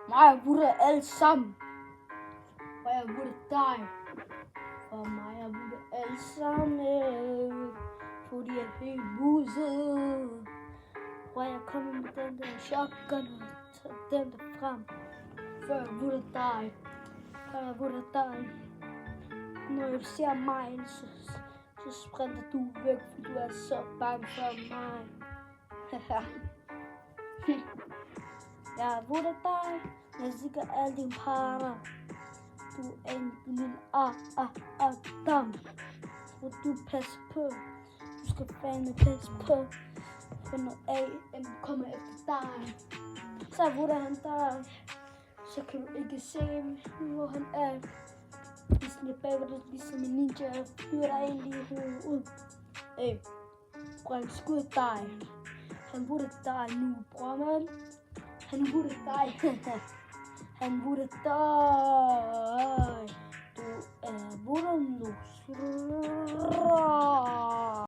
Mig burde alle sammen. Og jeg burde dig. Og mig jeg burde alle sammen. Fordi jeg er helt buset. Og jeg kommer med den der shotgun og tager den der frem. Før jeg burde dig. Og jeg burde dig. Når du ser mig, så sprinter du væk, for du er så bange for mig. Jeg burde dig. Jeg sikker alle dine parter. Du er en lille dam. Og du passer på. Du skal fandme passe på. For når AM kommer efter dig, så burde han dig. Så kan du ikke se, hvor han er. Ligesom jeg bagved dig, ligesom en ninja. Jeg fyrer dig egentlig i hovedet ud. Bræk skud dig. Han burde dig nu, bror man. Han burde dig. Han burde dig. Du er burde nu.